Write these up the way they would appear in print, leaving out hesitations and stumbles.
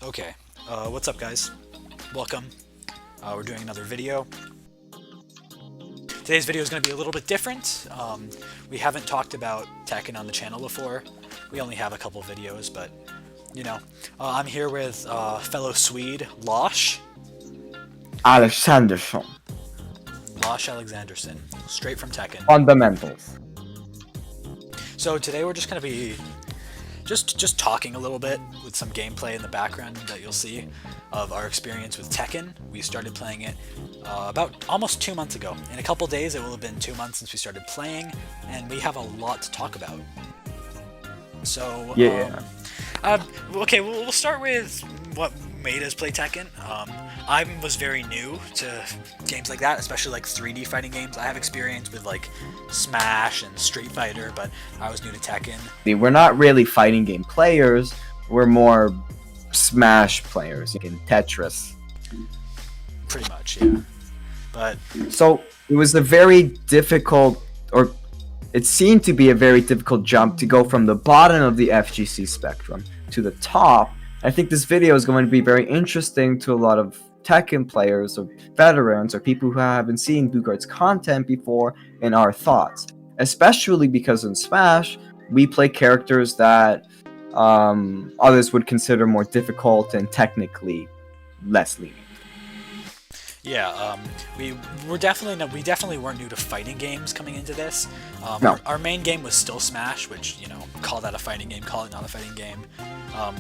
Okay, what's up guys? Welcome. We're doing another video. Today's video is going to be a little bit different. We haven't talked about Tekken on the channel before. We only have a couple videos, but, you know. I'm here with fellow Swede, Losh. Alexandersson. Losh Alexandersson, straight from Tekken. Fundamentals. So today we're just going to be just talking a little bit with some gameplay in the background that you'll see of our experience with Tekken. We started playing it about almost 2 months ago. In a couple days it will have been 2 months since we started playing, and we have a lot to talk about. So, okay, we'll start with what made us play Tekken. I was very new to games like that, especially like 3D fighting games. I have experience with like Smash and Street Fighter, but I was new to Tekken. We're not really fighting game players, we're more Smash players in Tetris. Pretty much, yeah. But so it was a very difficult, or it seemed to be a very difficult jump to go from the bottom of the FGC spectrum to the top. I think this video is going to be very interesting to a lot of Tekken players or veterans or people who haven't seen Bugard's content before and our thoughts. Especially because in Smash, we play characters that others would consider more difficult and technically less lenient. yeah, we definitely weren't new to fighting games coming into this. No. Our main game was still Smash, which, you know, call that a fighting game, call it not a fighting game.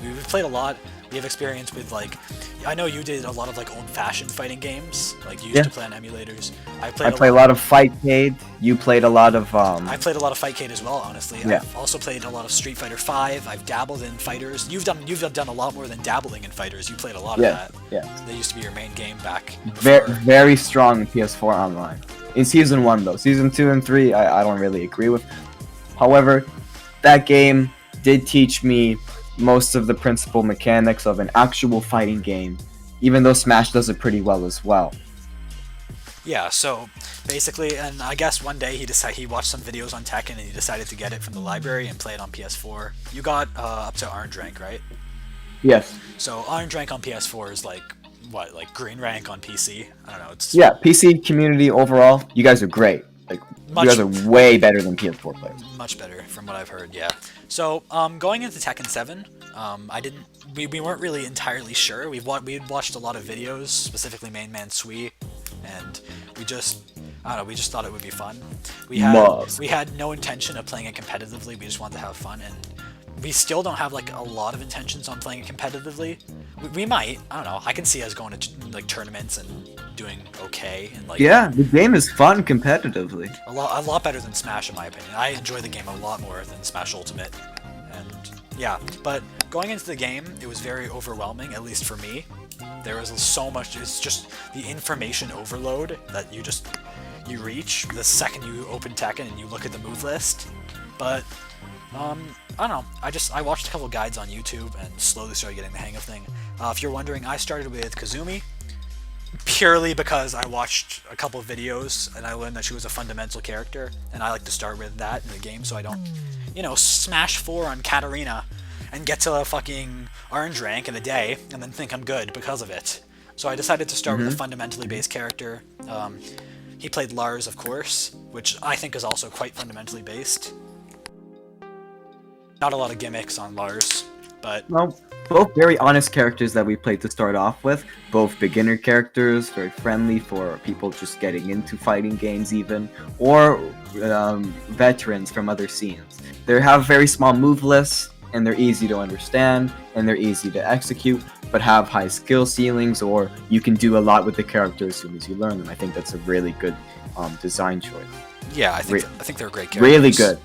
We've played a lot. We have experience with, like, I know you did a lot of like old-fashioned fighting games, like you used to play on emulators. I play a lot of Fightcade. You played a lot of I played a lot of Fightcade as well, honestly. Yeah. I've also played a lot of Street Fighter V. I've dabbled in fighters. You've done a lot more than dabbling in fighters. You played a lot of that. Yeah. They used to be your main game back Very, before. very strong in PS4 Online. In Season 1, though. Season 2 and 3, I don't really agree with. However, that game did teach me most of the principal mechanics of an actual fighting game, even though Smash does it pretty well as well. Yeah, so basically, and I guess one day he watched some videos on Tekken and he decided to get it from the library and play it on PS4. You got up to orange rank, right? Yes. So orange rank on PS4 is like what, like green rank on PC? I don't know. It's PC community overall, you guys are great. Like, you guys are way better than PS4 players. Much better from what I've heard, yeah. So, going into Tekken 7, we weren't really entirely sure. We'd watched a lot of videos, specifically Main Man Sui, and we just thought it would be fun. We had no intention of playing it competitively, we just wanted to have fun, and we still don't have like a lot of intentions on playing it competitively. We might, I don't know, I can see us going to like tournaments and doing okay, and like, yeah, the game is fun competitively. a lot better than Smash in my opinion. I enjoy the game a lot more than Smash Ultimate, and yeah, but going into the game, it was very overwhelming, at least for me. There was so much, it's just the information overload that you reach the second you open Tekken and you look at the move list. But I don't know, I watched a couple guides on YouTube and slowly started getting the hang of things. If you're wondering, I started with Kazumi purely because I watched a couple of videos and I learned that she was a fundamental character, and I like to start with that in the game so I don't, you know, smash 4 on Katarina and get to a fucking orange rank in a day and then think I'm good because of it. So I decided to start with a fundamentally based character. He played Lars, of course, which I think is also quite fundamentally based. Not a lot of gimmicks on Lars, but... Well, both very honest characters that we played to start off with. Both beginner characters, very friendly for people just getting into fighting games even, or veterans from other scenes. They have very small move lists, and they're easy to understand, and they're easy to execute, but have high skill ceilings, or you can do a lot with the character as soon as you learn them. I think that's a really good design choice. Yeah, I think they're great characters. Really good.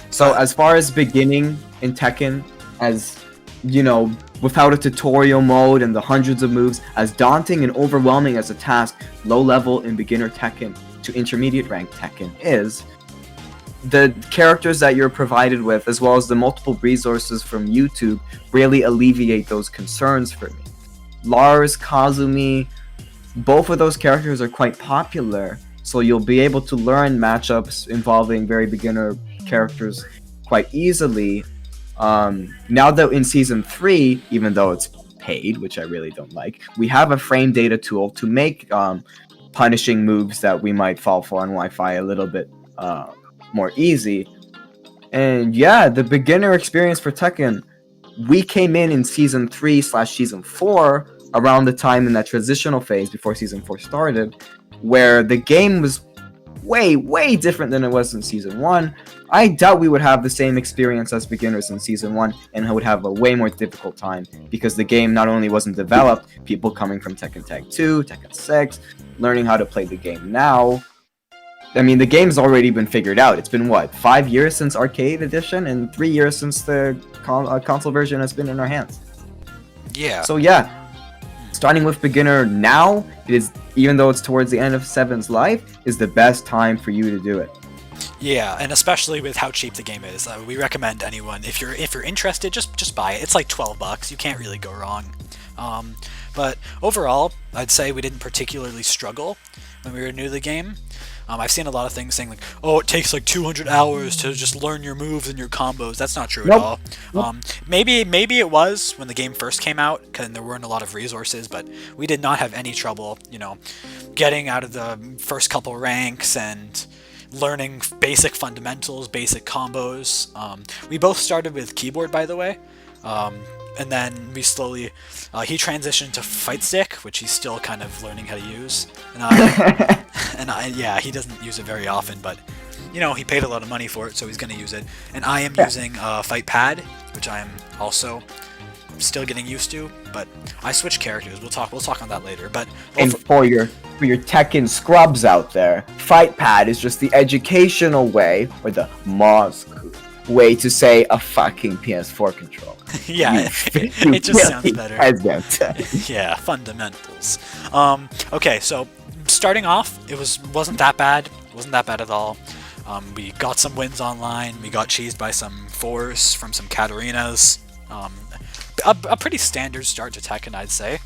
So as far as beginning in Tekken, as you know, without a tutorial mode and the hundreds of moves, as daunting and overwhelming as a task low level in beginner Tekken to intermediate rank Tekken is, the characters that you're provided with, as well as the multiple resources from YouTube, really alleviate those concerns for me. Lars, Kazumi, both of those characters are quite popular, so you'll be able to learn matchups involving very beginner characters quite easily. Now that in Season 3, even though it's arcade, which I really don't like. We have a frame data tool to make punishing moves that we might fall for on Wi-Fi a little bit more easy. And yeah, the beginner experience for Tekken, we came in season 3/season 4 around the time in that transitional phase before season 4 started, where the game was way different than it was in season 1. I doubt we would have the same experience as beginners in season 1, and I would have a way more difficult time because the game not only wasn't developed, people coming from Tekken Tag 2, Tekken 6, learning how to play the game now. I mean, the game's already been figured out. It's been, what, 5 years since Arcade Edition and 3 years since the console version has been in our hands. Yeah. So yeah, starting with beginner now, it is, even though it's towards the end of 7's life, is the best time for you to do it. Yeah, and especially with how cheap the game is, we recommend anyone, if you're interested, just buy it. It's like $12. You can't really go wrong. But overall, I'd say we didn't particularly struggle when we were new to the game. I've seen a lot of things saying like, oh, it takes like 200 hours to just learn your moves and your combos. That's not true at all. Maybe it was when the game first came out, because there weren't a lot of resources, but we did not have any trouble, getting out of the first couple ranks and learning basic fundamentals, basic combos. We both started with keyboard, by the way. And then we slowly, he transitioned to fight stick, which he's still kind of learning how to use. And yeah, he doesn't use it very often, but he paid a lot of money for it, so he's going to use it. And I am using fight pad, which I am also still getting used to. But I switched characters. We'll talk on that later. But and for your Tekken scrubs out there, fight pad is just the educational way, or the Mosque way to say a fucking PS4 controller. Yeah, it just sounds better. Yeah, fundamentals. Okay, so starting off, it wasn't that bad. It wasn't that bad at all. We got some wins online. We got cheesed by some 4s from some Katarinas. A pretty standard start to Tekken, I'd say.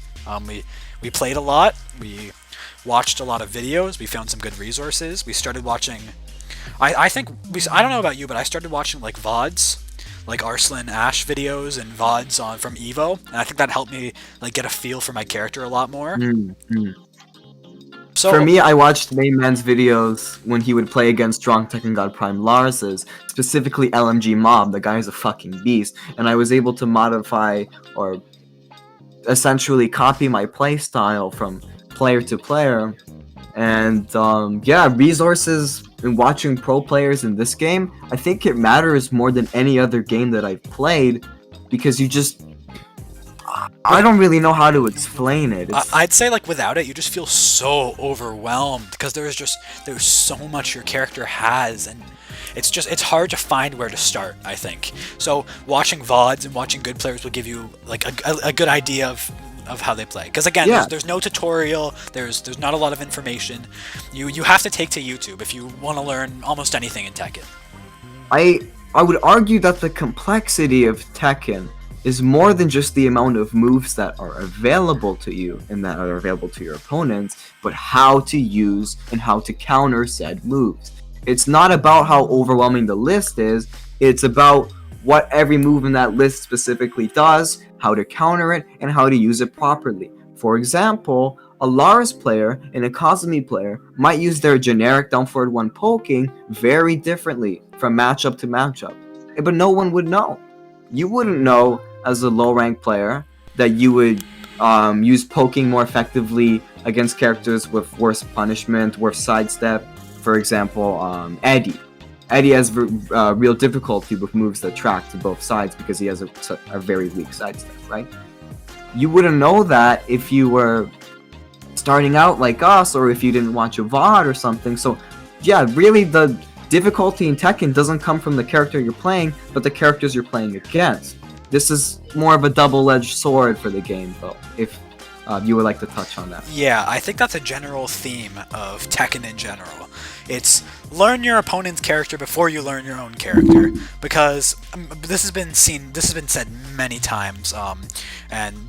We played a lot. We watched a lot of videos. We found some good resources. We started watching. I don't know about you, but I started watching like VODs, like Arslan Ash videos and VODs from Evo, and I think that helped me like get a feel for my character a lot more. So for me, I watched Mainman's videos when he would play against Strong Tekken God Prime Lars's, specifically LMG Mob. The guy is a fucking beast, and I was able to modify or essentially copy my playstyle from player to player. And yeah, resources and watching pro players in this game, I think it matters more than any other game that I've played, because I don't really know how to explain it. I'd say like without it, you just feel so overwhelmed because there's so much your character has, and it's hard to find where to start, I think. So watching VODs and watching good players will give you like a good idea of how they play, because again, there's no tutorial, there's not a lot of information. You have to take to YouTube if you want to learn almost anything in Tekken. I would argue that the complexity of Tekken is more than just the amount of moves that are available to you and that are available to your opponents, but how to use and how to counter said moves. It's not about how overwhelming the list is, it's about what every move in that list specifically does, how to counter it, and how to use it properly. For example, a Lars player and a Kazumi player might use their generic down forward 1 poking very differently from matchup to matchup. But no one would know. You wouldn't know as a low rank player that you would use poking more effectively against characters with worse punishment, worse sidestep. For example, Eddie. Eddie has real difficulty with moves that track to both sides because he has a very weak sidestep, right? You wouldn't know that if you were starting out like us, or if you didn't watch a VOD or something. So yeah, really the difficulty in Tekken doesn't come from the character you're playing, but the characters you're playing against. This is more of a double-edged sword for the game, though, if you would like to touch on that. Yeah, I think that's a general theme of Tekken in general. It's learn your opponent's character before you learn your own character, because this has been said many times,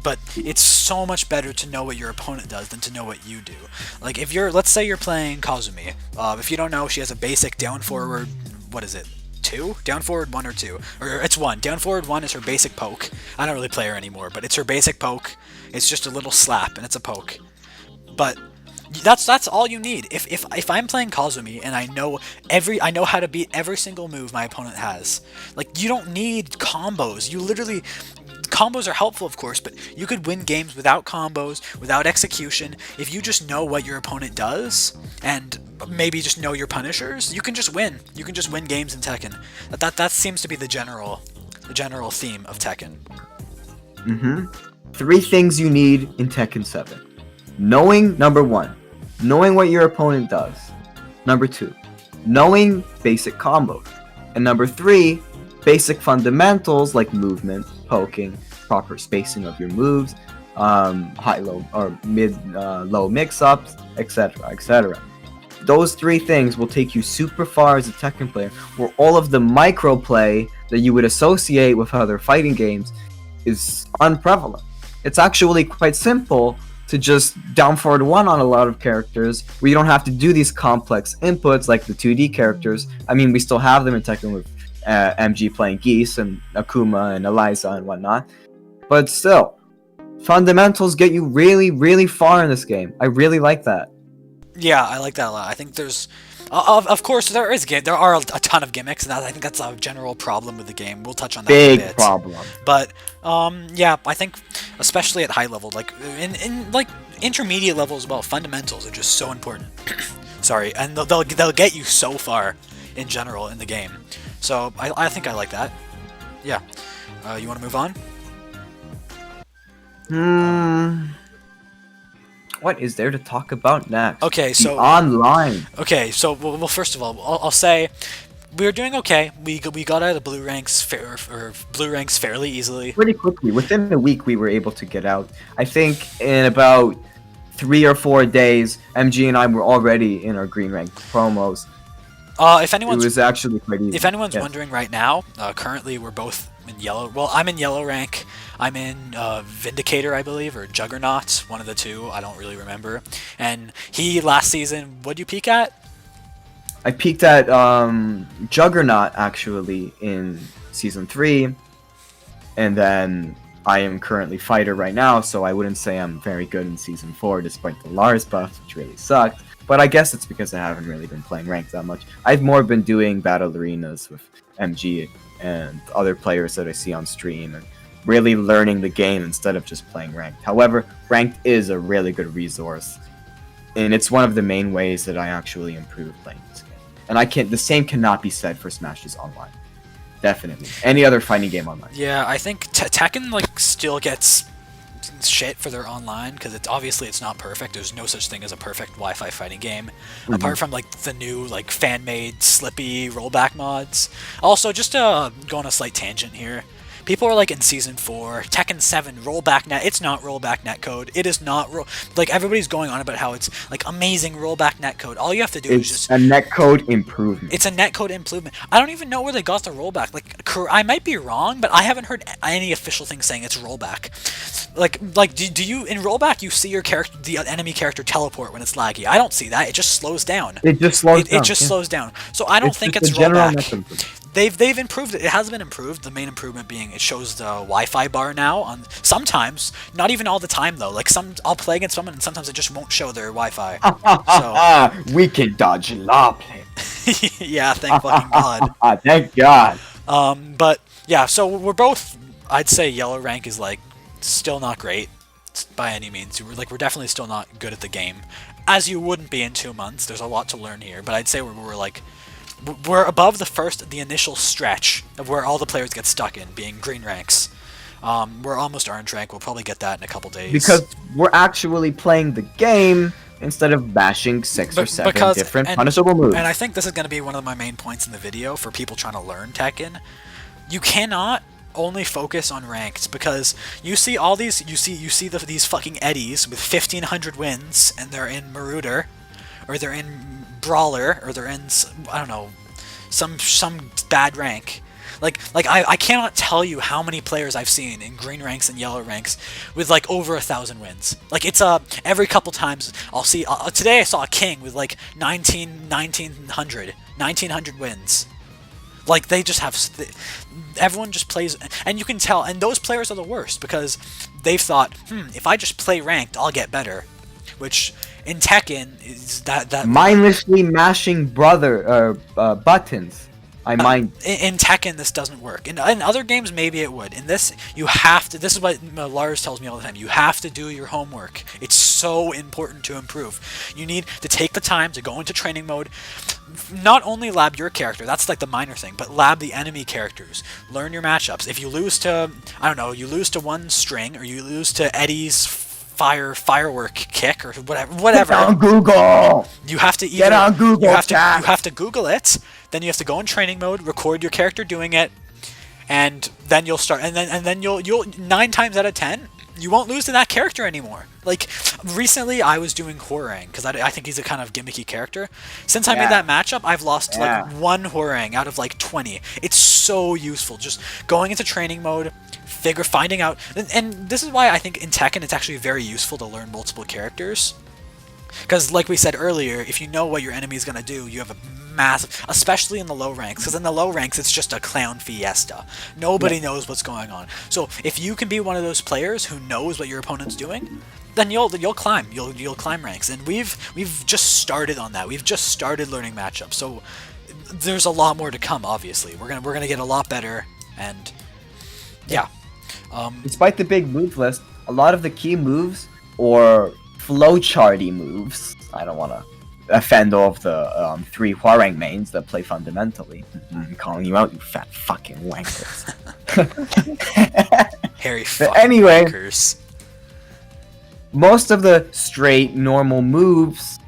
but it's so much better to know what your opponent does than to know what you do. Like let's say you're playing Kazumi. If you don't know, she has a basic down forward, what is it? 2? Down forward 1 or 2? Or it's 1. Down forward 1 is her basic poke. I don't really play her anymore, but it's her basic poke. It's just a little slap, and it's a poke. But that's all you need. If I'm playing Kazumi and I know how to beat every single move my opponent has, like, you don't need combos. You literally, combos are helpful, of course, but you could win games without combos, without execution. If you just know what your opponent does and maybe just know your punishers, you can just win. You can just win games in Tekken. That seems to be the general theme of Tekken. 3 things you need in Tekken 7. Knowing, number 1, knowing what your opponent does. Number 2, knowing basic combos. And number 3, basic fundamentals like movement, poking, proper spacing of your moves, high-low or mid-low mix-ups, etc., etc. Those 3 things will take you super far as a Tekken player, where all of the microplay that you would associate with other fighting games is unprevalent. It's actually quite simple to just down forward 1 on a lot of characters, where you don't have to do these complex inputs like the 2D characters. I mean, we still have them in Tekken with MG playing Geese and Akuma and Eliza and whatnot. But still, fundamentals get you really, really far in this game. I really like that. Yeah, I like that a lot. I think there's, of course, there are a ton of gimmicks, and I think that's a general problem with the game. We'll touch on that in a bit. Big problem. But yeah, I think especially at high level, like in like intermediate level as well, fundamentals are just so important. Sorry, and they'll get you so far in general in the game. So I think I like that. Yeah. You want to move on? What is there to talk about next? Okay, so online. Okay, so well, first of all, I'll say we were doing okay. We got out of blue ranks fairly easily. Pretty quickly, within a week, we were able to get out. I think in about 3 or 4 days, MG and I were already in our green rank promos. If anyone's, it was actually quite easy. If anyone's wondering right now, currently we're both in yellow. Well, I'm in yellow rank. I'm in Vindicator, I believe, or Juggernaut, one of the two. I don't really remember. And he last season, what'd you peak at? I peaked at Juggernaut actually in season 3, and then I am currently fighter right now, so I wouldn't say I'm very good in season 4 despite the Lars buff, which really sucked. But I guess it's because I haven't really been playing ranked that much. I've more been doing battle arenas with MG and other players that I see on stream and really learning the game instead of just playing ranked. However, ranked is a really good resource, and it's one of the main ways that I actually improve playing this game. And the same cannot be said for Smash's online. Definitely. Any other fighting game online. Yeah, I think Tekken like still gets shit for their online because it's not perfect. There's no such thing as a perfect Wi-Fi fighting game, apart from like the new like fan-made Slippy rollback mods. Also, just to go on a slight tangent here, people are like in season 4, Tekken 7 rollback net. It's not rollback netcode. It is not like everybody's going on about how it's like amazing rollback netcode. All you have to do is just a netcode improvement. It's a netcode improvement. I don't even know where they got the rollback. Like I might be wrong, but I haven't heard any official thing saying it's rollback. Like do you in rollback you see your character, the enemy character teleport when it's laggy? I don't see that. It just slows down. It just slows down. It just slows down. So I don't think it's rollback. They've improved it. It has been improved. The main improvement being it shows the Wi-Fi bar now on sometimes, not even all the time though. Like I'll play against someone and sometimes it just won't show their Wi-Fi. So we can dodge law play. Yeah, thank fucking God. Thank God. But yeah, so we're both. I'd say yellow rank is like still not great by any means. We're definitely still not good at the game, as you wouldn't be in 2 months. There's a lot to learn here, but I'd say we're above the initial stretch of where all the players get stuck in, being green ranks. We're almost orange rank. We'll probably get that in a couple days. Because we're actually playing the game instead of bashing 6 or 7 different punishable moves. And I think this is going to be one of my main points in the video for people trying to learn Tekken. You cannot only focus on ranked, because you see all these, these fucking eddies with 1,500 wins, and they're in Marauder, or they're in Brawler, or they're in, I don't know, some bad rank. Like I cannot tell you how many players I've seen in green ranks and yellow ranks with like over 1,000 wins. Like it's every couple times I'll see. Today I saw a king with like 1900 wins. Like they just have, everyone just plays, and you can tell. And those players are the worst because they've thought, if I just play ranked, I'll get better. Which in Tekken is that mindlessly mashing buttons. In Tekken, this doesn't work. In other games, maybe it would. In this, you have to. This is what Lars tells me all the time. You have to do your homework. It's so important to improve. You need to take the time to go into training mode. Not only lab your character, that's like the minor thing, but lab the enemy characters. Learn your matchups. If you lose to, I don't know, you lose to one string, or you lose to Eddie's firework kick, or whatever. Get on Google. You have to get on Google. You have to Google it. Then you have to go in training mode, record your character doing it, and then you'll start. And then you'll 9 times out of 10, you won't lose to that character anymore. Like recently, I was doing Hwoarang because I think he's a kind of gimmicky character. Since I made that matchup, I've lost like 1 Hwoarang out of like 20. It's so useful just going into training mode, finding out. And this is why I think in Tekken it's actually very useful to learn multiple characters. Because like we said earlier, if you know what your enemy is going to do, you have a massive, especially in the low ranks, because in the low ranks it's just a clown fiesta. Nobody knows what's going on. So if you can be one of those players who knows what your opponent's doing, then you'll climb. You'll climb ranks. And we've just started on that. We've just started learning matchups. So there's a lot more to come, obviously. We're gonna get a lot better, and yeah. Despite the big move list, a lot of the key moves or flowcharty moves, I don't want to offend all of the 3 Hwoarang mains that play fundamentally. I'm calling you out, you fat fucking wankers. Hairy fucking anyway, wankers. Most of the straight, normal moves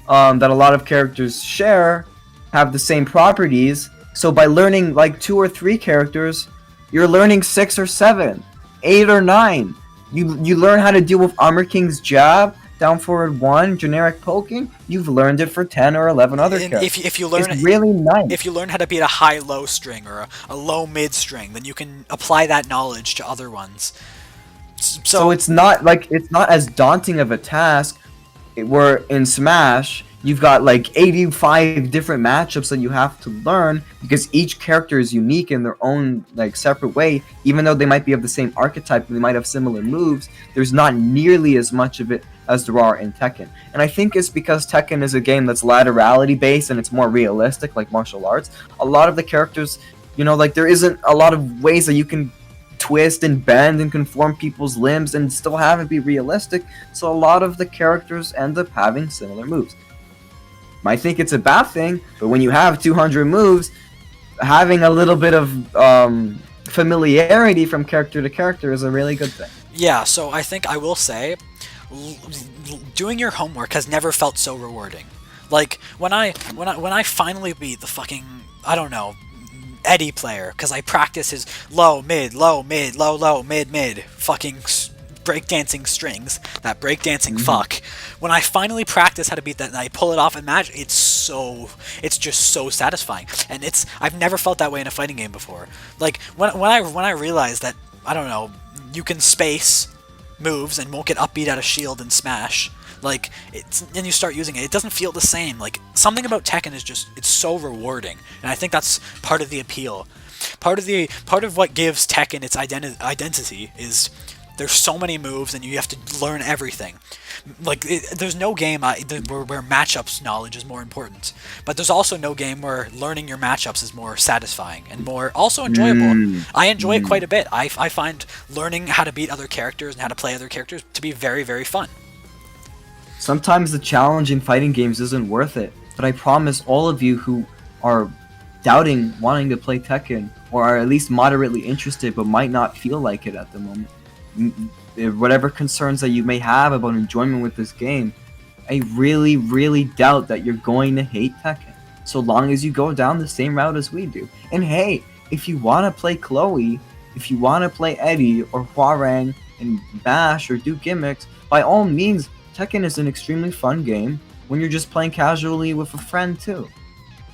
that a lot of characters share have the same properties, so by learning like 2 or 3 characters, you're learning 6 or 7, 8 or 9. You learn how to deal with Armor King's jab, down forward 1, generic poking. You've learned it for 10 or 11 other characters. If you learn, it's really nice. If you learn how to beat a high-low string or a low-mid string, then you can apply that knowledge to other ones. So it's not as daunting of a task. Where in Smash, you've got like 85 different matchups that you have to learn because each character is unique in their own like separate way. Even though they might be of the same archetype and they might have similar moves, there's not nearly as much of it as there are in Tekken. And I think it's because Tekken is a game that's laterality based and it's more realistic, like martial arts. A lot of the characters, like there isn't a lot of ways that you can twist and bend and conform people's limbs and still have it be realistic, so a lot of the characters end up having similar moves. Might think it's a bad thing, but when you have 200 moves, having a little bit of familiarity from character to character is a really good thing. Yeah, so I think I will say, doing your homework has never felt so rewarding. Like when I finally beat the fucking, I don't know, Eddie player, because I practice his low, mid, low, mid, low, low, mid, mid, fucking breakdancing strings, that breakdancing fuck. When I finally practice how to beat that and I pull it off in match, it's just so satisfying. And I've never felt that way in a fighting game before. Like when I realized that, I don't know, you can space moves and won't get upbeat out of shield and Smash. Like, and you start using it, it doesn't feel the same. Like, something about Tekken is it's so rewarding, and I think that's part of the appeal. Part of what gives Tekken its identity is there's so many moves, and you have to learn everything. Like, there's no game where matchups knowledge is more important, but there's also no game where learning your matchups is more satisfying and more also enjoyable. I enjoy it quite a bit. I find learning how to beat other characters and how to play other characters to be very, very fun. Sometimes the challenge in fighting games isn't worth it, but I promise all of you who are doubting wanting to play Tekken, or are at least moderately interested but might not feel like it at the moment, whatever concerns that you may have about enjoyment with this game, I really, really doubt that you're going to hate Tekken, so long as you go down the same route as we do. And hey, if you want to play Chloe, if you want to play Eddie or Hwoarang and bash or do gimmicks, by all means, Tekken is an extremely fun game when you're just playing casually with a friend too.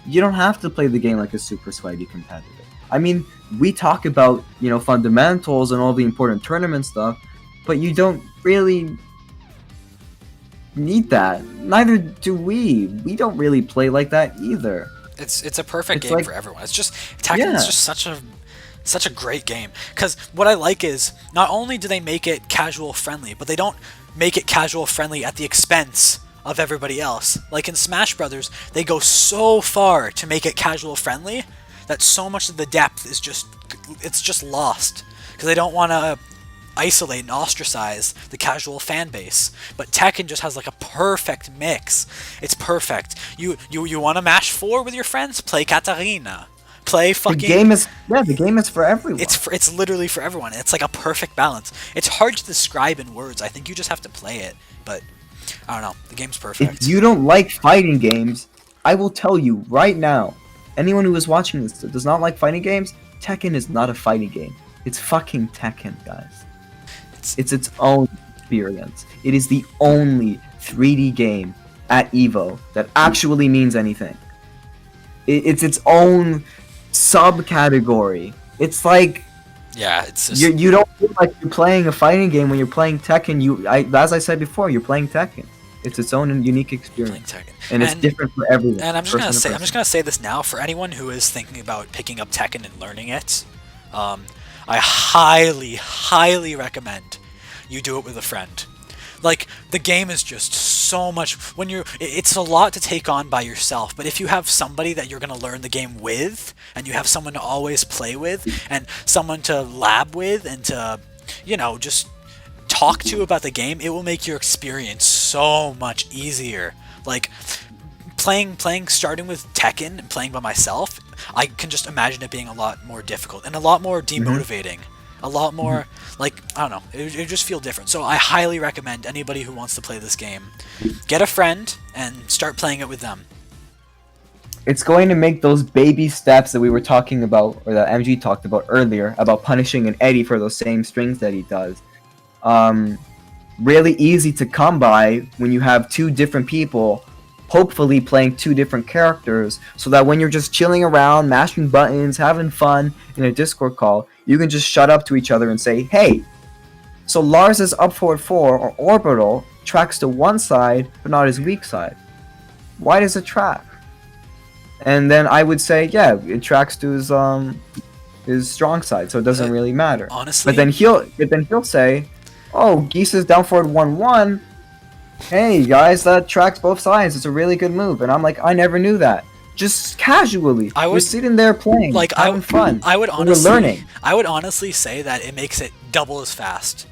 You don't have to play the game like a super sweaty competitor. I mean, we talk about, fundamentals and all the important tournament stuff, but you don't really need that. Neither do we. We don't really play like that either. It's a perfect It's game like, for everyone. It's just Tekken's yeah, just such a great game. Because what I like is not only do they make it casual friendly, but they don't make it casual friendly at the expense of everybody else. Like in Smash Brothers, they go so far to make it casual friendly that so much of the depth is just lost because they don't want to isolate and ostracize the casual fan base. But Tekken just has like a perfect mix. It's perfect. You want to mash 4 with your friends? Play Katarina. Play fucking. The game is for everyone. It's literally for everyone. It's like a perfect balance. It's hard to describe in words. I think you just have to play it. But I don't know. The game's perfect. If you don't like fighting games, I will tell you right now, anyone who is watching this that does not like fighting games, Tekken is not a fighting game. It's fucking Tekken, guys. It's its own experience. It is the only 3D game at EVO that actually means anything. It's its own subcategory. It's like, yeah, it's just, you don't feel like you're playing a fighting game when you're playing Tekken. As I said before, you're playing Tekken. It's its own unique experience, and it's different for everyone. And I'm just gonna say this now for anyone who is thinking about picking up Tekken and learning it. I highly recommend you do it with a friend. Like, the game is just so much it's a lot to take on by yourself, but if you have somebody that you're going to learn the game with, and you have someone to always play with, and someone to lab with, and to, just talk to about the game, it will make your experience so much easier. Like, starting with Tekken and playing by myself, I can just imagine it being a lot more difficult and a lot more demotivating. A lot more, I don't know, it just feel different. So I highly recommend anybody who wants to play this game, get a friend and start playing it with them. It's going to make those baby steps that we were talking about, or that MG talked about earlier, about punishing an Eddie for those same strings that he does, really easy to come by when you have 2 different people hopefully playing 2 different characters, so that when you're just chilling around, mashing buttons, having fun in a Discord call, you can just shut up to each other and say, hey, so Lars' up forward 4 or orbital tracks to one side but not his weak side. Why does it track? And then I would say, yeah, it tracks to his strong side, so it doesn't really matter. Honestly, but then he'll say, oh, Geese's down forward 1-1. Hey guys, that tracks both sides. It's a really good move. And I'm like, I never knew that. Just casually, we're sitting there playing, having fun. We're learning. I would honestly say that it makes it double as fast.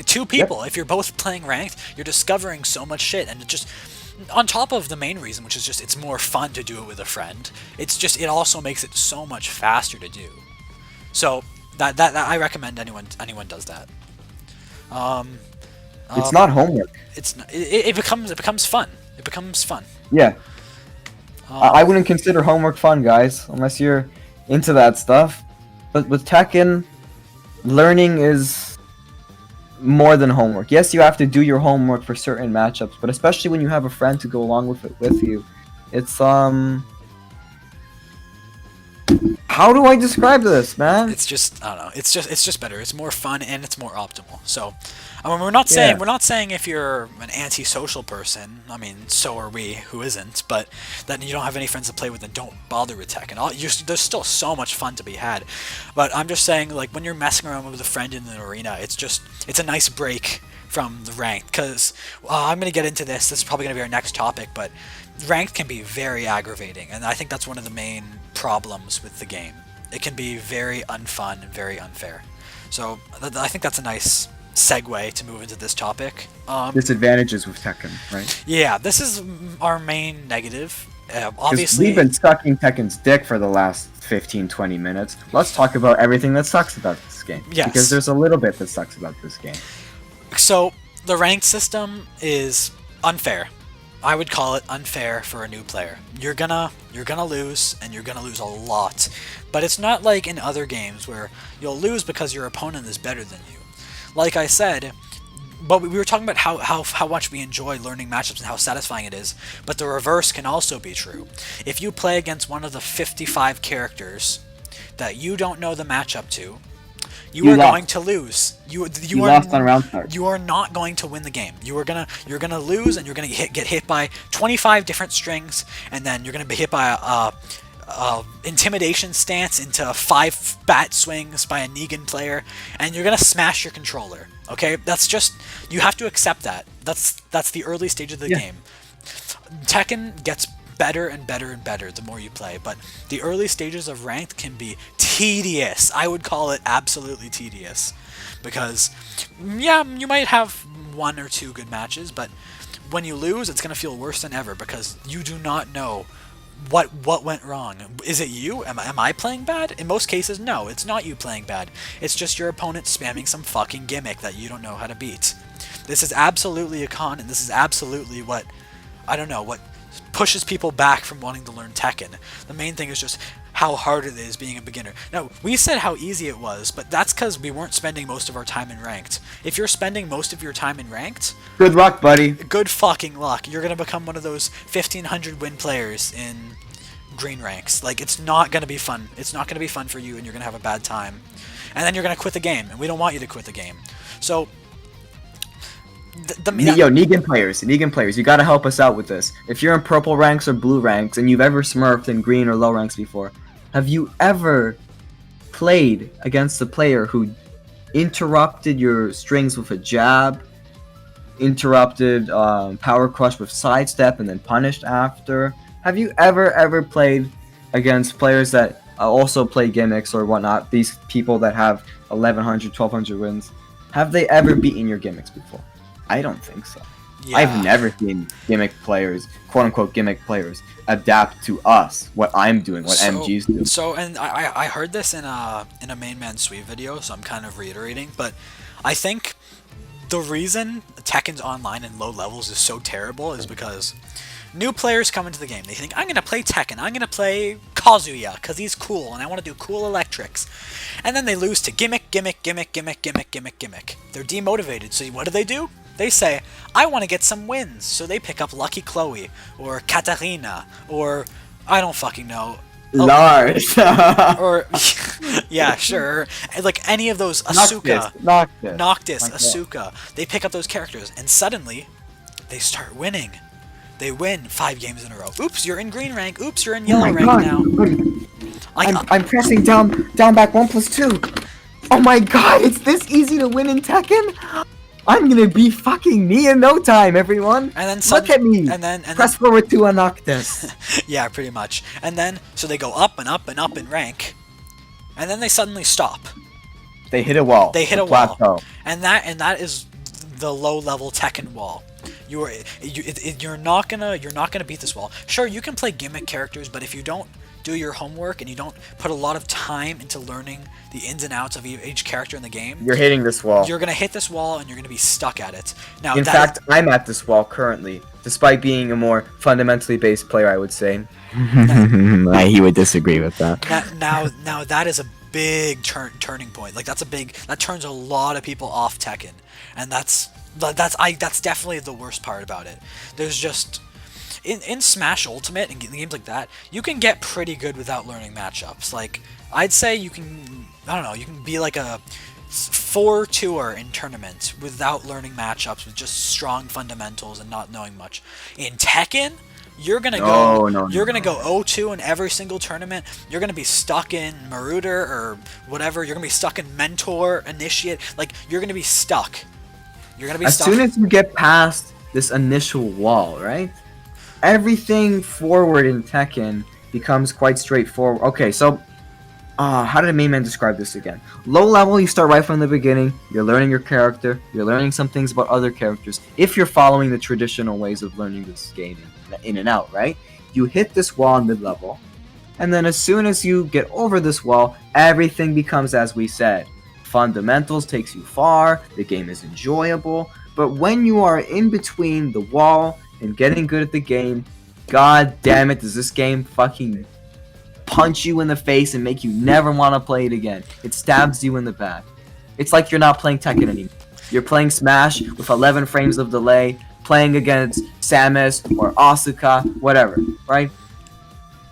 2 people, if you're both playing ranked, you're discovering so much shit, and it just, on top of the main reason, which is just it's more fun to do it with a friend. It also makes it so much faster to do. So that I recommend anyone does that. It's not homework. It becomes fun. It becomes fun. Yeah. I wouldn't consider homework fun, guys, unless you're into that stuff. But with Tekken, learning is more than homework. Yes, you have to do your homework for certain matchups, but especially when you have a friend to go along with it with you, it's how do I describe this, man? It's just, I don't know. It's just better. It's more fun and it's more optimal. So, I mean, we're not saying if you're an antisocial person. I mean, so are we. Who isn't? But that you don't have any friends to play with, then don't bother with Tekken. There's still so much fun to be had. But I'm just saying, like, when you're messing around with a friend in an arena, it's a nice break from the ranked. Because I'm gonna get into this. This is probably gonna be our next topic, but ranked can be very aggravating, and I think that's one of the main problems with the game. It can be very unfun and very unfair. So I think that's a nice segue to move into this topic. Disadvantages with Tekken, right? Yeah, this is our main negative. Obviously, we've been sucking Tekken's dick for the last 15-20 minutes. Let's talk about everything that sucks about this game. Yes. Because there's a little bit that sucks about this game. So the ranked system is unfair. I would call it unfair for a new player. You're gonna lose, and you're gonna lose a lot. But it's not like in other games where you'll lose because your opponent is better than you. Like I said, but we were talking about how much we enjoy learning matchups and how satisfying it is. But the reverse can also be true. If you play against one of the 55 characters that you don't know the matchup to, you are going to lose. You lost on round start. You are not going to win the game. You're gonna lose, and you're gonna get hit by 25 different strings, and then you're gonna be hit by intimidation stance into 5 bat swings by a Negan player, and you're gonna smash your controller. Okay, that's just, you have to accept that. That's the early stage of the game. Tekken gets better and better and better the more you play, but the early stages of ranked can be tedious. I would call it absolutely tedious, because yeah, you might have 1 or 2 good matches, but when you lose, it's gonna feel worse than ever because you do not know what went wrong. Is it you? Am I playing bad? In most cases, no, it's not you playing bad. It's just your opponent spamming some fucking gimmick that you don't know how to beat. This is absolutely a con, and this is absolutely what, I don't know, what pushes people back from wanting to learn Tekken. The main thing is just how hard it is being a beginner. Now, we said how easy it was, but that's because we weren't spending most of our time in ranked. If you're spending most of your time in ranked, good luck, buddy. Good fucking luck. You're gonna become one of those 1500 win players in green ranks. Like, it's not gonna be fun. It's not gonna be fun for you, and you're gonna have a bad time. And then you're gonna quit the game, and we don't want you to quit the game. So, Negan players, you gotta help us out with this. If you're in purple ranks or blue ranks, and you've ever smurfed in green or low ranks before, have you ever played against a player who interrupted your strings with a jab, interrupted power crush with sidestep, and then punished after? Have you ever played against players that also play gimmicks or whatnot, these people that have 1100, 1200 wins? Have they ever beaten your gimmicks before? I don't think so. Yeah. I've never seen gimmick players, quote-unquote gimmick players, adapt to us, what I'm doing, what MGs do. So, and I heard this in a Main Man Sweep video, so I'm kind of reiterating, but I think the reason Tekken's online and low levels is so terrible is because new players come into the game. They think, I'm going to play Tekken, I'm going to play Kazuya, because he's cool, and I want to do cool electrics. And then they lose to gimmick. They're demotivated, so what do? They say, I want to get some wins, so they pick up Lucky Chloe, or Katarina, or, I don't fucking know. Lars! Or, yeah, sure. Like any of those, Asuka. Noctis, Asuka. They pick up those characters, and suddenly, they start winning. They win 5 games in a row. Oops, you're in green rank. Oops, you're in yellow rank now. I'm pressing down back 1+2. Oh my god, it's this easy to win in Tekken? I'm gonna be fucking me in no time, everyone. And then look at me. And then press forward to a Noctis. Yeah, pretty much. And then so they go up and up and up in rank, and then they suddenly stop. They hit a wall. They hit a wall. And that is the low level Tekken wall. You're not gonna beat this wall. Sure, you can play gimmick characters, but if you don't do your homework and you don't put a lot of time into learning the ins and outs of each character in the game, you're hitting this wall. You're gonna hit this wall and you're gonna be stuck at it. Now, in fact, I'm at this wall currently, despite being a more fundamentally based player, I would say. He would disagree with that. Now that is a big turning point. Like that turns a lot of people off Tekken, and that's definitely the worst part about it. There's just in Smash Ultimate and games like that, you can get pretty good without learning matchups. Like, I'd say you can, I don't know, you can be like a 4-2er in tournament without learning matchups with just strong fundamentals and not knowing much. In Tekken, you're gonna go 0-2 in every single tournament. You're gonna be stuck in Marauder or whatever. You're gonna be stuck in Mentor, Initiate. Like, you're gonna be stuck. You're gonna be stuck. As soon as you get past this initial wall, right? Everything forward in Tekken becomes quite straightforward. Okay, so how did Main Man describe this again? Low level, you start right from the beginning. You're learning your character. You're learning some things about other characters. If you're following the traditional ways of learning this game in and out, right? You hit this wall in mid-level, and then as soon as you get over this wall, everything becomes, as we said, fundamentals takes you far. The game is enjoyable. But when you are in between the wall and getting good at the game, god damn it, does this game fucking punch you in the face and make you never want to play it again. It stabs you in the back. It's like you're not playing Tekken anymore. You're playing Smash with 11 frames of delay, playing against Samus or Asuka, whatever, right?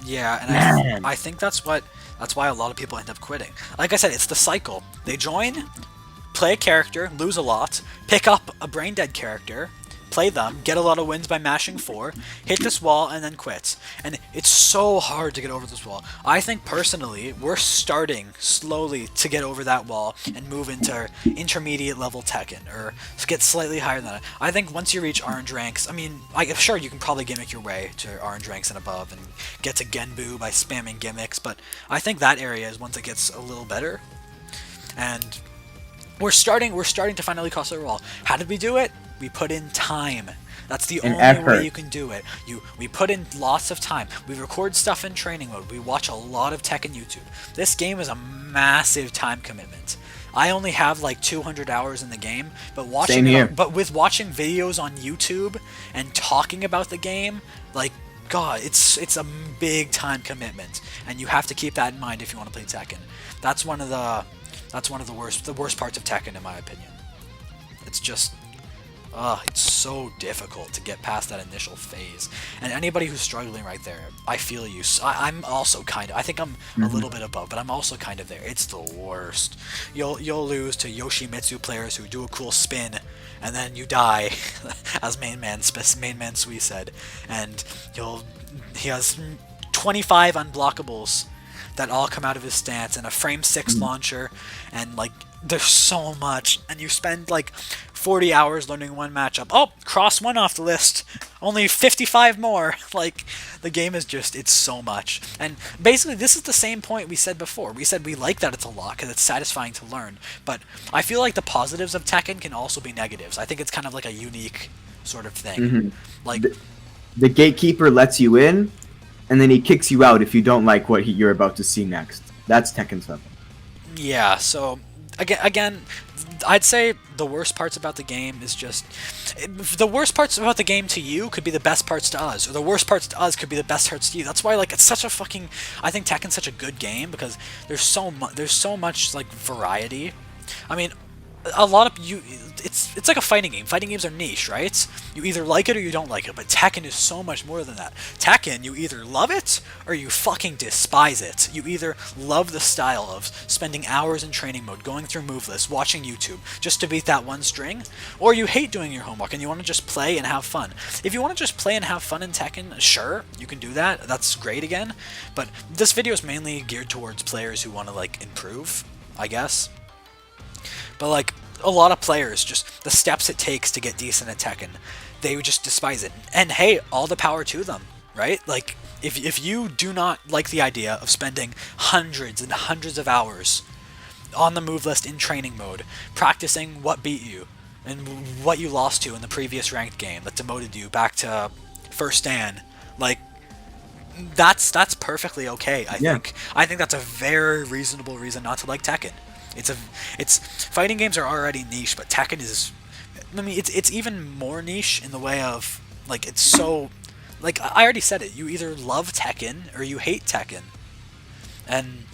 Yeah, and I think that's why a lot of people end up quitting. Like I said, it's the cycle. They join, play a character, lose a lot, pick up a brain dead character, play them, get a lot of wins by mashing 4, hit this wall, and then quit. And it's so hard to get over this wall. I think personally, we're starting slowly to get over that wall and move into intermediate level Tekken, or get slightly higher than that. I think once you reach orange ranks, I mean, sure, you can probably gimmick your way to orange ranks and above and get to Genbu by spamming gimmicks, but I think that area is once it gets a little better. And we're starting to finally cross the wall. How did we do it? We put in time. That's the only way you can do it. We put in lots of time. We record stuff in training mode. We watch a lot of Tekken YouTube. This game is a massive time commitment. I only have like 200 hours in the game, but with watching videos on YouTube and talking about the game, like, God, it's a big time commitment, and you have to keep that in mind if you want to play Tekken. That's one of the worst parts of Tekken, in my opinion. It's just, it's so difficult to get past that initial phase. And anybody who's struggling right there, I feel you. I'm also I think I'm a little bit above, but I'm also kind of there. It's the worst. You'll lose to Yoshimitsu players who do a cool spin, and then you die, as main man Sui said. And he has 25 unblockables that all come out of his stance, and a frame 6 launcher, and like, there's so much, and you spend like 40 hours learning one matchup. Oh, cross one off the list. Only 55 more. Like, the game is just, it's so much. And basically, this is the same point we said before. We said we like that it's a lot because it's satisfying to learn. But I feel like the positives of Tekken can also be negatives. I think it's kind of like a unique sort of thing. Like, the gatekeeper lets you in, and then he kicks you out if you don't like what you're about to see next. That's Tekken 7. Yeah, so again, I'd say the worst parts about the game is just, the worst parts about the game to you could be the best parts to us, or the worst parts to us could be the best parts to you. That's why, like, it's such a fucking, I think Tekken's such a good game, because there's so much like variety. I mean, a lot of it's like a fighting game. Fighting games are niche, right? You either like it or you don't like it, but Tekken is so much more than that. Tekken, you either love it or you fucking despise it. You either love the style of spending hours in training mode, going through move lists, watching YouTube just to beat that one string, or you hate doing your homework and you want to just play and have fun. If you want to just play and have fun in Tekken, sure, you can do that. That's great again, but this video is mainly geared towards players who want to, like, improve, I guess. But, like, a lot of players, just the steps it takes to get decent at Tekken, they would just despise it. And hey, all the power to them, right? Like, if you do not like the idea of spending hundreds and hundreds of hours on the move list in training mode, practicing what beat you and what you lost to in the previous ranked game that demoted you back to first Dan, like, that's perfectly okay. I think that's a very reasonable reason not to like Tekken. It's fighting games are already niche, but Tekken is, I mean, it's even more niche in the way of, like, it's so, like, I already said it, you either love Tekken or you hate Tekken, and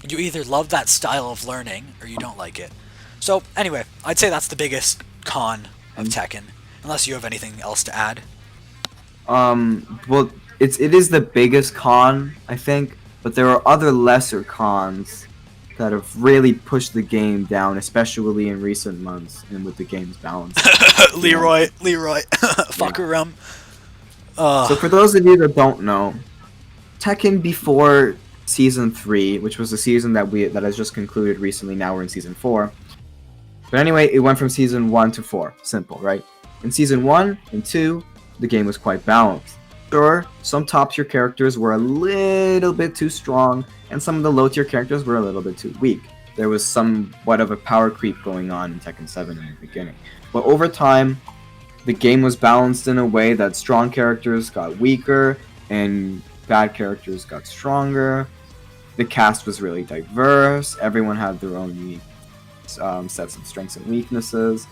you either love that style of learning or you don't like it. So anyway, I'd say that's the biggest con of Tekken, unless you have anything else to add. Well, it is the biggest con, I think, but there are other lesser cons that have really pushed the game down, especially in recent months and with the game's balance. Leroy, fuckerum. So for those of you that don't know, Tekken before Season 3, which was the season that has just concluded recently, now we're in Season 4. But anyway, it went from Season 1 to 4. Simple, right? In Season 1 and 2, the game was quite balanced. Sure, some top-tier characters were a little bit too strong, and some of the low-tier characters were a little bit too weak. There was somewhat of a power creep going on in Tekken 7 in the beginning. But over time, the game was balanced in a way that strong characters got weaker, and bad characters got stronger. The cast was really diverse, everyone had their own unique sets of strengths and weaknesses.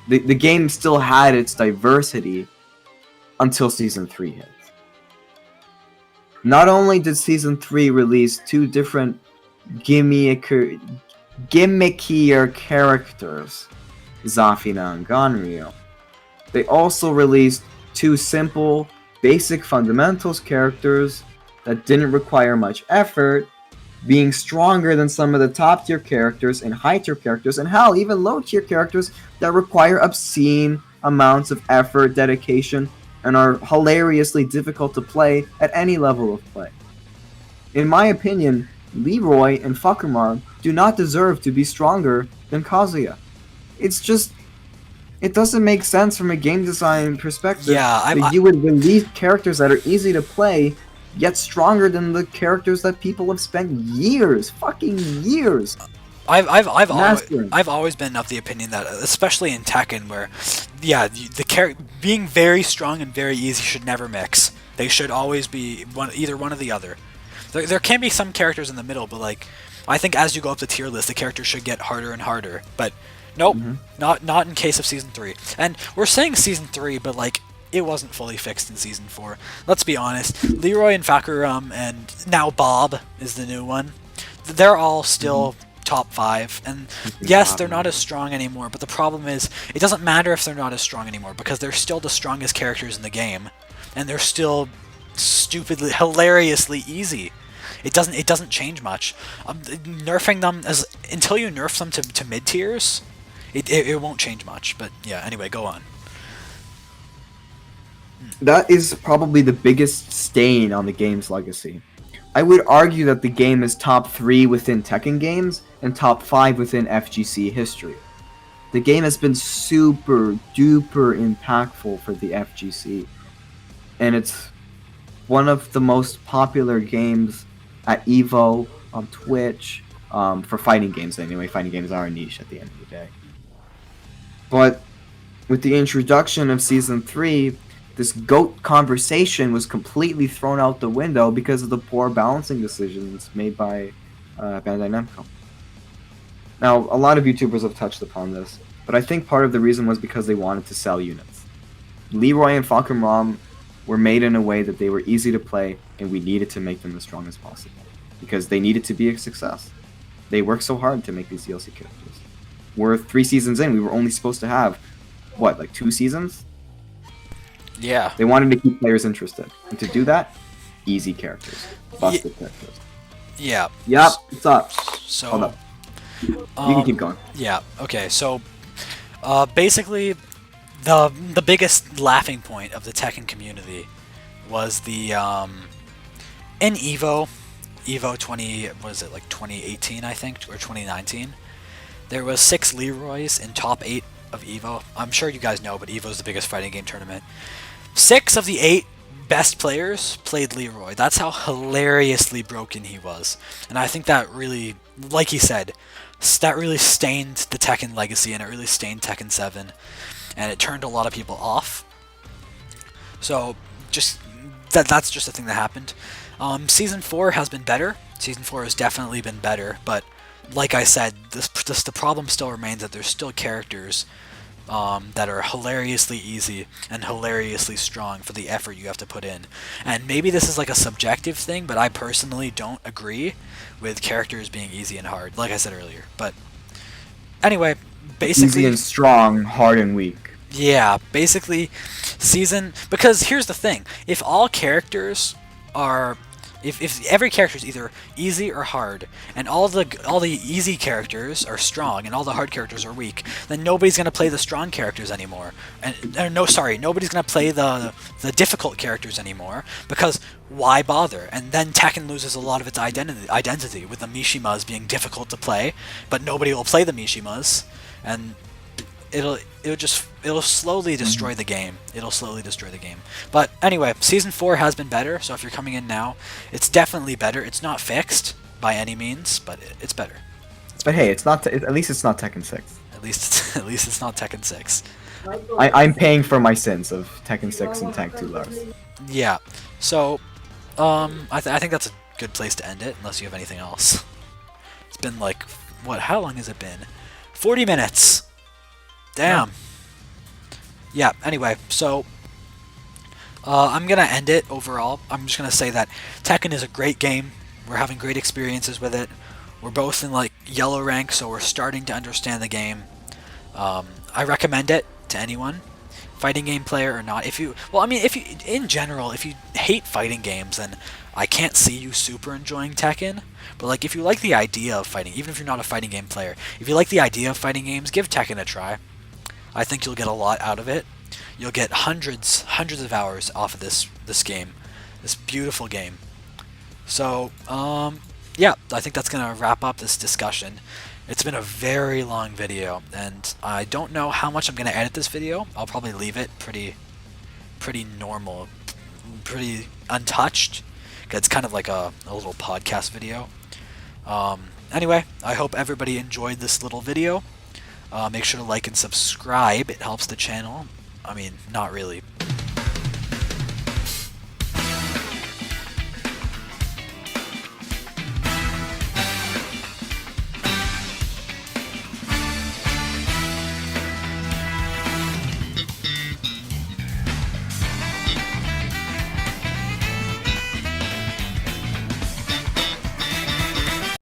The game still had its diversity until Season 3 hit. Not only did Season 3 release 2 different gimmickier characters, Zafina and Ganryu, they also released 2 simple, basic fundamentals characters that didn't require much effort, being stronger than some of the top tier characters and high tier characters, and hell, even low tier characters that require obscene amounts of effort, dedication, and are hilariously difficult to play at any level of play. In my opinion, Leroy and Fakumar do not deserve to be stronger than Kazuya. It's just, it doesn't make sense from a game design perspective Yeah, that you would release characters that are easy to play, yet stronger than the characters that people have spent years, fucking years, mastering. I've always been of the opinion that, especially in Tekken, where, yeah, being very strong and very easy should never mix. They should always be either one or the other. There can be some characters in the middle, but like, I think as you go up the tier list, the characters should get harder and harder. But nope, not in case of Season 3. And we're saying Season 3, but like, it wasn't fully fixed in Season 4. Let's be honest. Leroy and Fakuram, and now Bob is the new one. They're all still top 5, and yes, they're not as strong anymore, but the problem is, it doesn't matter if they're not as strong anymore, because they're still the strongest characters in the game, and they're still stupidly, hilariously easy. It doesn't change much. Nerfing them until you nerf them to mid tiers, it won't change much. But yeah, anyway, go on. That is probably the biggest stain on the game's legacy. I would argue that the game is top 3 within Tekken games and top 5 within FGC history. The game has been super duper impactful for the FGC, and it's one of the most popular games at EVO, on Twitch, for fighting games anyway. Fighting games are a niche at the end of the day. But with the introduction of Season 3, this GOAT conversation was completely thrown out the window because of the poor balancing decisions made by Bandai Namco. Now, a lot of YouTubers have touched upon this, but I think part of the reason was because they wanted to sell units. Leroy and Fakumram were made in a way that they were easy to play, and we needed to make them as strong as possible, because they needed to be a success. They worked so hard to make these DLC characters. We're 3 seasons in, we were only supposed to have, what, like 2 seasons? Yeah. They wanted to keep players interested, and to do that, easy characters, busted characters. Yeah. Yep, what's up? So, hold up. You can keep going. Yeah, okay, so, basically, the biggest laughing point of the Tekken community was the in Evo 20, what is it, like 2018 I think, or 2019, there was 6 Leroys in top 8 of Evo. I'm sure you guys know, but Evo's the biggest fighting game tournament. 6 of the 8 best players played Leroy. That's how hilariously broken he was. And I think that really, like he said, that really stained the Tekken legacy, and it really stained Tekken 7. And it turned a lot of people off. So, just that's just a thing that happened. Season 4 has been better. Season 4 has definitely been better, but like I said, the problem still remains that there's still characters that are hilariously easy and hilariously strong for the effort you have to put in. And maybe this is like a subjective thing, but I personally don't agree with characters being easy and hard, like I said earlier. But anyway, basically, easy and strong, hard and weak. Yeah, basically, because here's the thing: if all characters are, if every character is either easy or hard, and all the easy characters are strong and all the hard characters are weak, then nobody's gonna play the strong characters anymore. Nobody's gonna play the difficult characters anymore, because why bother? And then Tekken loses a lot of its identity with the Mishimas being difficult to play, but nobody will play the Mishimas, and it'll slowly destroy the game. It'll slowly destroy the game. But anyway, Season 4 has been better, so if you're coming in now, it's definitely better. It's not fixed by any means, but it's better. But hey, it's not. At least it's not Tekken 6. At least it's not Tekken 6. I'm paying for my sins of Tekken 6 and Tank 2 Lars. Yeah. So, I think that's a good place to end it, unless you have anything else. It's been like, what? How long has it been? 40 minutes. Damn. Yeah, anyway, so I'm going to end it overall. I'm just going to say that Tekken is a great game. We're having great experiences with it. We're both in like yellow rank, so we're starting to understand the game. I recommend it to anyone, fighting game player or not. If you in general, if you hate fighting games, then I can't see you super enjoying Tekken. But like, if you like the idea of fighting, even if you're not a fighting game player, if you like the idea of fighting games, give Tekken a try. I think you'll get a lot out of it. You'll get hundreds of hours off of this game, this beautiful game. So, yeah, I think that's gonna wrap up this discussion. It's been a very long video, and I don't know how much I'm gonna edit this video. I'll probably leave it pretty normal, pretty untouched. It's kind of like a little podcast video. Anyway, I hope everybody enjoyed this little video. Make sure to like and subscribe. It helps the channel. I mean, not really,